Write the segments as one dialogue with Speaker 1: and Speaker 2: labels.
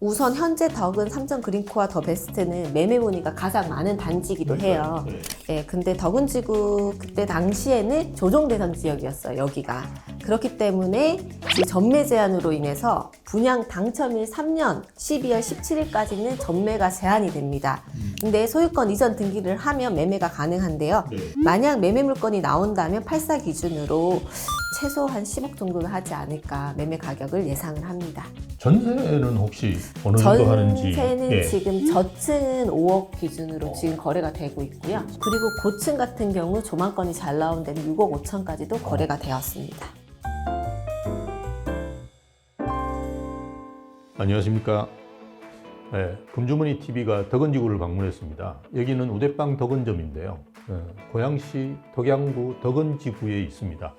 Speaker 1: 우선 현재 덕은 삼성 그린코어 더 베스트는 매매 문의가 가장 많은 단지이기도 해요. 네, 근데 덕은지구 그때 당시에는 조정 대상 지역이었어요, 여기가. 그렇기 때문에 이 전매 제한으로 인해서 분양 당첨일 3년 12월 17일까지는 전매가 제한이 됩니다. 근데 소유권 이전 등기를 하면 매매가 가능한데요. 만약 매매 물건이 나온다면 84 기준으로 최소 한 10억 정도는 하지 않을까 매매 가격을 예상을 합니다.
Speaker 2: 전세는 혹시 어느 정도 하는지?
Speaker 1: 전세는 지금 저층은 5억 기준으로 지금 거래가 되고 있고요. 그리고 고층 같은 경우 조망권이 잘 나온 데는 6억 5천까지도 거래가 되었습니다.
Speaker 2: 안녕하십니까. 네, 금주머니 TV가 덕은지구를 방문했습니다. 여기는 우대방 덕은점인데요. 고양시 덕양구 덕은지구에 있습니다.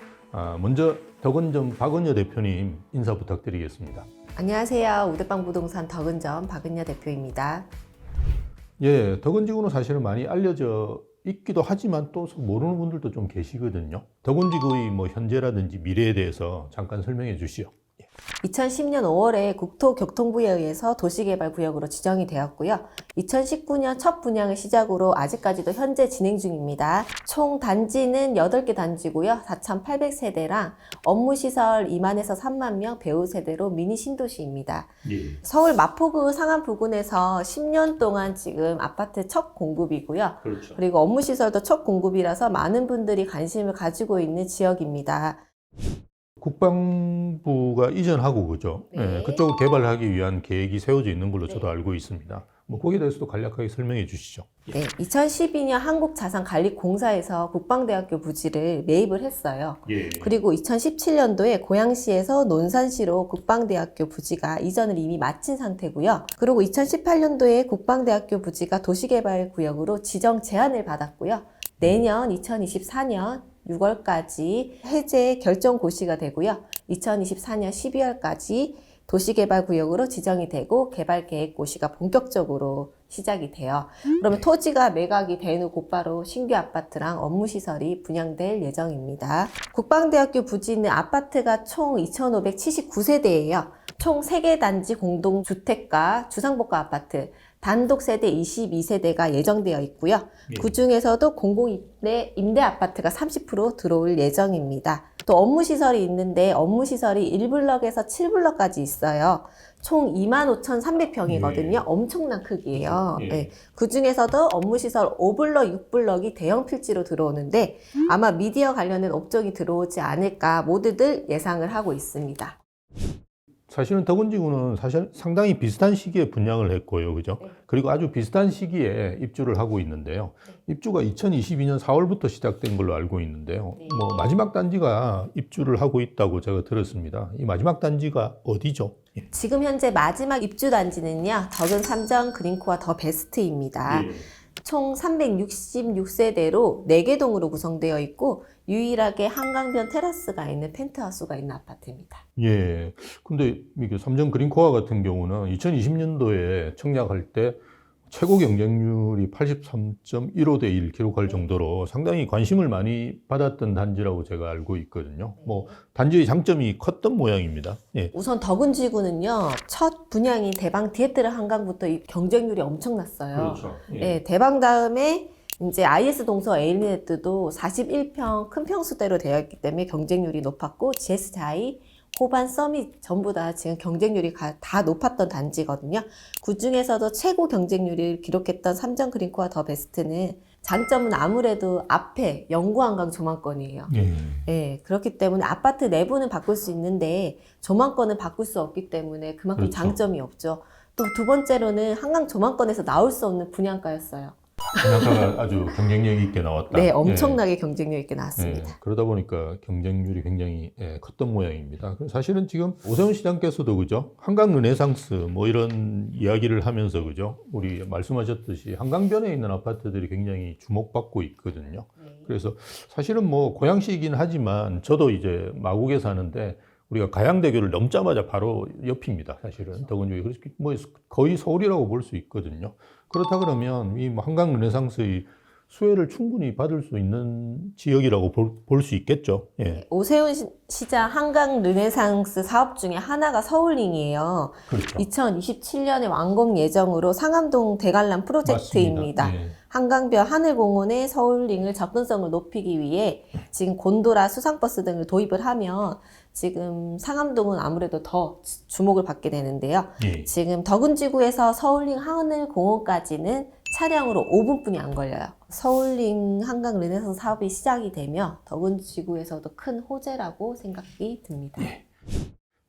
Speaker 2: 먼저 덕은점 박은여 대표님 인사 부탁드리겠습니다.
Speaker 1: 안녕하세요. 우대방 부동산 덕은점 박은여 대표입니다.
Speaker 2: 예, 덕은지구는 사실은 많이 알려져 있기도 하지만 또 모르는 분들도 좀 계시거든요. 덕은지구의 현재라든지 미래에 대해서 잠깐 설명해 주시죠.
Speaker 1: 2010년 5월에 국토교통부에 의해서 도시개발구역으로 지정이 되었고요. 2019년 첫 분양을 시작으로 아직까지도 현재 진행 중입니다. 총 단지는 8개 단지고요. 4,800세대랑 업무시설 2만에서 3만 명 배우 세대로 미니 신도시입니다. 서울 마포구 상암 부근에서 10년 동안 지금 아파트 첫 공급이고요.
Speaker 2: 그렇죠.
Speaker 1: 그리고 업무시설도 첫 공급이라서 많은 분들이 관심을 가지고 있는 지역입니다.
Speaker 2: 국방부가 이전하고 그죠? 네, 그쪽을 개발하기 위한 계획이 세워져 있는 걸로 저도 알고 있습니다. 거기에 대해서도 간략하게 설명해 주시죠.
Speaker 1: 네, 2012년 한국자산관리공사에서 국방대학교 부지를 매입을 했어요. 그리고 2017년도에 고양시에서 논산시로 국방대학교 부지가 이전을 이미 마친 상태고요. 그리고 2018년도에 국방대학교 부지가 도시개발구역으로 지정 제한을 받았고요. 내년 2024년 6월까지 해제 결정 고시가 되고요. 2024년 12월까지 도시개발구역으로 지정이 되고 개발 계획 고시가 본격적으로 시작이 돼요. 그러면 토지가 매각이 된 후 곧바로 신규 아파트랑 업무시설이 분양될 예정입니다. 국방대학교 부지는 아파트가 총 2,579세대예요. 총 3개 단지 공동주택과 주상복합 아파트, 단독세대 22세대가 예정되어 있고요. 그 중에서도 공공임대 아파트가 30% 들어올 예정입니다. 또 업무시설이 있는데 업무시설이 1블럭에서 7블럭까지 있어요. 총 25,300평이거든요. 엄청난 크기예요. 네. 그 중에서도 업무시설 5블럭, 6블럭이 대형 필지로 들어오는데 아마 미디어 관련된 업종이 들어오지 않을까 모두들 예상을 하고 있습니다.
Speaker 2: 사실은 덕은지구는 사실 상당히 비슷한 시기에 분양을 했고요. 그죠? 그리고 아주 비슷한 시기에 입주를 하고 있는데요. 입주가 2022년 4월부터 시작된 걸로 알고 있는데요. 마지막 단지가 입주를 하고 있다고 제가 들었습니다. 이 마지막 단지가 어디죠?
Speaker 1: 지금 현재 마지막 입주 단지는요. 덕은 삼성 그린코어 더 베스트입니다. 총 366세대로 4개 동으로 구성되어 있고 유일하게 한강변 테라스가 있는 펜트하우스가 있는 아파트입니다.
Speaker 2: 예. 근데 이게 삼성 그린코어 같은 경우는 2020년도에 청약할 때 최고 경쟁률이 83.15대 1 기록할 정도로 상당히 관심을 많이 받았던 단지라고 제가 알고 있거든요. 단지의 장점이 컸던 모양입니다. 예.
Speaker 1: 우선 덕은지구는요. 첫 분양인 대방 디에트르 한강부터 이 경쟁률이 엄청났어요.
Speaker 2: 그렇죠.
Speaker 1: 네, 대방 다음에 이제 IS 동서 에일리네트도 41평 큰 평수대로 되어 있기 때문에 경쟁률이 높았고 GS 자이, 호반, 서밋 전부 다 지금 경쟁률이 다 높았던 단지거든요. 그 중에서도 최고 경쟁률을 기록했던 삼성 그린코어 더 베스트는 장점은 아무래도 앞에 영구한강 조망권이에요. 네, 그렇기 때문에 아파트 내부는 바꿀 수 있는데 조망권은 바꿀 수 없기 때문에 그만큼
Speaker 2: 그렇죠.
Speaker 1: 장점이 없죠. 또 두 번째로는 한강 조망권에서 나올 수 없는 분양가였어요.
Speaker 2: 분양가가 아주 경쟁력 있게 나왔다.
Speaker 1: 네, 엄청나게 경쟁력 있게 나왔습니다.
Speaker 2: 그러다 보니까 경쟁률이 굉장히 컸던 모양입니다. 사실은 지금 오세훈 시장께서도 그죠? 한강 르네상스 이런 이야기를 하면서 그죠? 우리 말씀하셨듯이 한강변에 있는 아파트들이 굉장히 주목받고 있거든요. 그래서 사실은 고양시이긴 하지만 저도 이제 마곡에 사는데 우리가 가양대교를 넘자마자 바로 옆입니다. 사실은 덕은지구 거의 서울이라고 볼 수 있거든요. 그렇다 그러면 이 한강 르네상스의 수혜를 충분히 받을 수 있는 지역이라고 볼 수 있겠죠. 예.
Speaker 1: 오세훈 시장 한강 르네상스 사업 중에 하나가 서울링이에요.
Speaker 2: 그렇죠.
Speaker 1: 2027년에 완공 예정으로 상암동 대관람 프로젝트입니다.
Speaker 2: 맞습니다. 예.
Speaker 1: 한강변 하늘공원의 서울링을 접근성을 높이기 위해 지금 곤도라 수상버스 등을 도입을 하면 지금 상암동은 아무래도 더 주목을 받게 되는데요.
Speaker 2: 예.
Speaker 1: 지금 덕은지구에서 서울링 하늘공원까지는 차량으로 5분뿐이 안 걸려요. 서울링 한강 르네상스 사업이 시작이 되면 덕은지구에서도 큰 호재라고 생각이 듭니다.
Speaker 2: 예.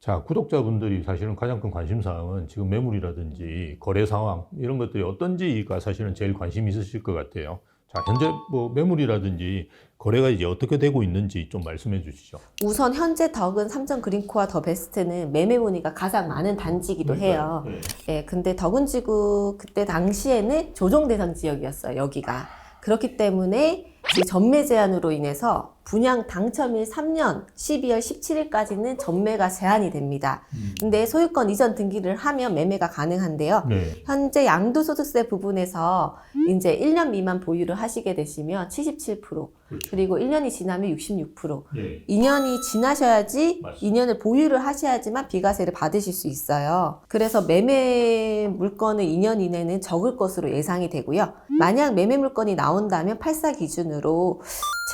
Speaker 2: 자, 구독자분들이 사실은 가장 큰 관심사항은 지금 매물이라든지 거래 상황 이런 것들이 어떤지가 사실은 제일 관심 있으실 것 같아요. 자, 현재 뭐 매물이라든지 거래가 이제 어떻게 되고 있는지 좀 말씀해 주시죠.
Speaker 1: 우선 현재 덕은 삼성 그린코어 더 베스트는 매매 문의가 가장 많은 단지이기도 해요. 네, 근데 덕은지구 그때 당시에는 조정 대상 지역이었어요, 여기가. 그렇기 때문에 지금 전매 제한으로 인해서 분양 당첨일 3년 12월 17일까지는 전매가 제한이 됩니다. 근데 소유권 이전 등기를 하면 매매가 가능한데요.
Speaker 2: 네.
Speaker 1: 현재 양도소득세 부분에서 이제 1년 미만 보유를 하시게 되시면 77%,
Speaker 2: 그렇죠.
Speaker 1: 그리고 1년이 지나면 66%,
Speaker 2: 예.
Speaker 1: 2년이 지나셔야지
Speaker 2: 맞습니다.
Speaker 1: 2년을 보유를 하셔야지만 비과세를 받으실 수 있어요. 그래서 매매 물건은 2년 이내는 적을 것으로 예상이 되고요. 만약 매매 물건이 나온다면 84 기준으로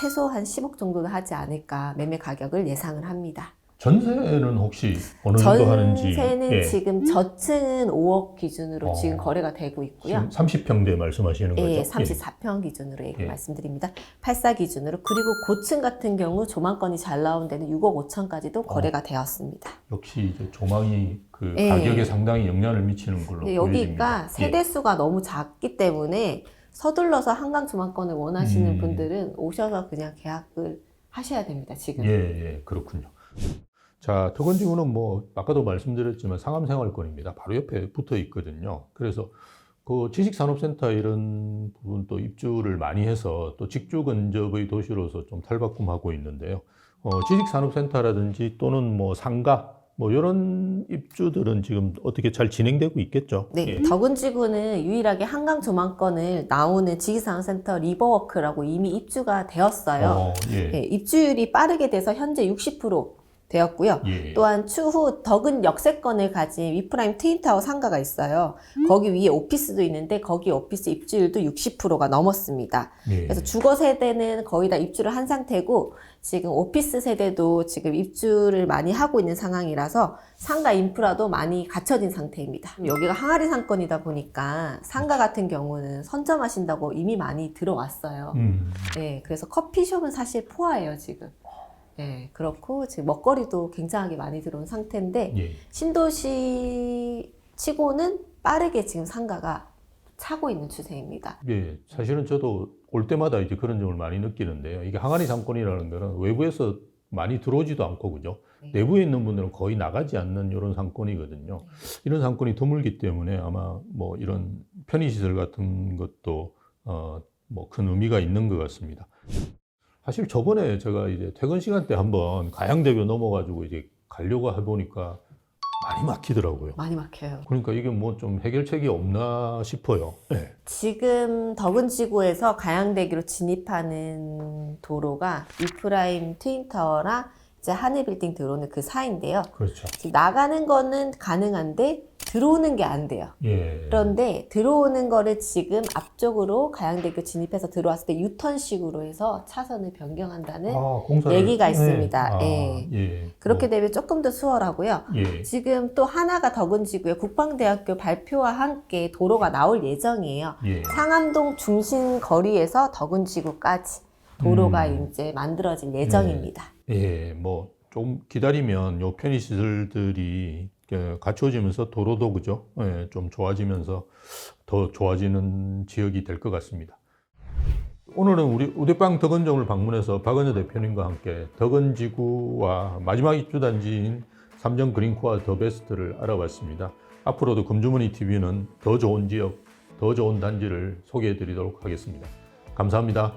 Speaker 1: 최소 한 10억 정도는 하지 않을까 매매 가격을 예상을 합니다.
Speaker 2: 전세는 혹시 어느 정도 하는지?
Speaker 1: 전세는
Speaker 2: 예.
Speaker 1: 지금 저층은 5억 기준으로
Speaker 2: 어.
Speaker 1: 지금 거래가 되고 있고요.
Speaker 2: 지금 30평대 말씀하시는 거죠?
Speaker 1: 예, 34평 기준으로
Speaker 2: 예.
Speaker 1: 말씀드립니다. 84 기준으로. 그리고 고층 같은 경우 조망권이 잘 나온 데는 6억 5천까지도 거래가 되었습니다.
Speaker 2: 역시 이제 조망이 그
Speaker 1: 예.
Speaker 2: 가격에 상당히 영향을 미치는 걸로
Speaker 1: 근데
Speaker 2: 보여집니다.
Speaker 1: 여기가 세대수가 너무 작기 때문에 서둘러서 한강 조망권을 원하시는 분들은 오셔서 그냥 계약을 하셔야 됩니다, 지금.
Speaker 2: 예, 예, 그렇군요. 자, 덕은지구는 뭐 아까도 말씀드렸지만 상암생활권입니다. 바로 옆에 붙어 있거든요. 그래서 그 지식산업센터 이런 부분 또 입주를 많이 해서 또 직주 근접의 도시로서 좀 탈바꿈하고 있는데요. 지식산업센터라든지 또는 뭐 상가 뭐 이런 입주들은 지금 어떻게 잘 진행되고 있겠죠?
Speaker 1: 네,
Speaker 2: 예.
Speaker 1: 덕은지구는 유일하게 한강 조망권을 나오는 지식산업센터 리버워크라고 이미 입주가 되었어요.
Speaker 2: 예.
Speaker 1: 네, 입주율이 빠르게 돼서 현재 60% 되었고요.
Speaker 2: 예.
Speaker 1: 또한 추후 덕은 역세권을 가진 위프라임 트윈타워 상가가 있어요. 거기 위에 오피스도 있는데 거기 오피스 입주율도 60%가 넘었습니다.
Speaker 2: 예.
Speaker 1: 그래서 주거 세대는 거의 다 입주를 한 상태고 지금 오피스 세대도 지금 입주를 많이 하고 있는 상황이라서 상가 인프라도 많이 갖춰진 상태입니다. 여기가 항아리 상권이다 보니까 상가 같은 경우는 선점하신다고 이미 많이 들어왔어요. 네, 그래서 커피숍은 사실 포화예요, 지금. 네, 그렇고 지금 먹거리도 굉장하게 많이 들어온 상태인데
Speaker 2: 예.
Speaker 1: 신도시 치고는 빠르게 지금 상가가 차고 있는 추세입니다.
Speaker 2: 예, 사실은 저도 올 때마다 이제 그런 점을 많이 느끼는데요. 이게 항아리 상권이라는 거는 외부에서 많이 들어오지도 않고, 그죠?
Speaker 1: 네.
Speaker 2: 내부에 있는 분들은 거의 나가지 않는 이런 상권이거든요. 이런 상권이 드물기 때문에 아마 뭐 이런 편의시설 같은 것도 뭐 큰 의미가 있는 것 같습니다. 사실 저번에 제가 이제 퇴근 시간 때 한번 가양대교 넘어가지고 이제 가려고 해보니까 많이 막히더라고요.
Speaker 1: 많이 막혀요.
Speaker 2: 그러니까 이게 뭐 좀 해결책이 없나 싶어요. 네.
Speaker 1: 지금 덕은지구에서 가양대교로 진입하는 도로가 위프라임 트윈타워랑 이제 하늘빌딩 들어오는 그 사이인데요.
Speaker 2: 그렇죠.
Speaker 1: 지금 나가는 거는 가능한데 들어오는 게 안 돼요.
Speaker 2: 예.
Speaker 1: 그런데 들어오는 거를 지금 앞쪽으로 가양대교 진입해서 들어왔을 때 유턴식으로 해서 차선을 변경한다는
Speaker 2: 공사를
Speaker 1: 얘기가 있습니다.
Speaker 2: 예.
Speaker 1: 예.
Speaker 2: 예.
Speaker 1: 그렇게 되면 조금 더 수월하고요.
Speaker 2: 예.
Speaker 1: 지금 또 하나가 덕은지구에 국방대학교 발표와 함께 도로가 나올 예정이에요.
Speaker 2: 예.
Speaker 1: 상암동 중심 거리에서 덕은지구까지 도로가 이제 만들어질 예정입니다.
Speaker 2: 예, 뭐 좀 기다리면 요 편의시설들이 갖추어지면서 도로도 그죠? 예, 좀 좋아지면서 더 좋아지는 지역이 될 것 같습니다. 오늘은 우리 우대빵 덕은점을 방문해서 박은효 대표님과 함께 덕은지구와 마지막 입주단지인 삼성 그린코어 더 베스트를 알아봤습니다. 앞으로도 금주머니 TV는 더 좋은 지역, 더 좋은 단지를 소개해 드리도록 하겠습니다. 감사합니다.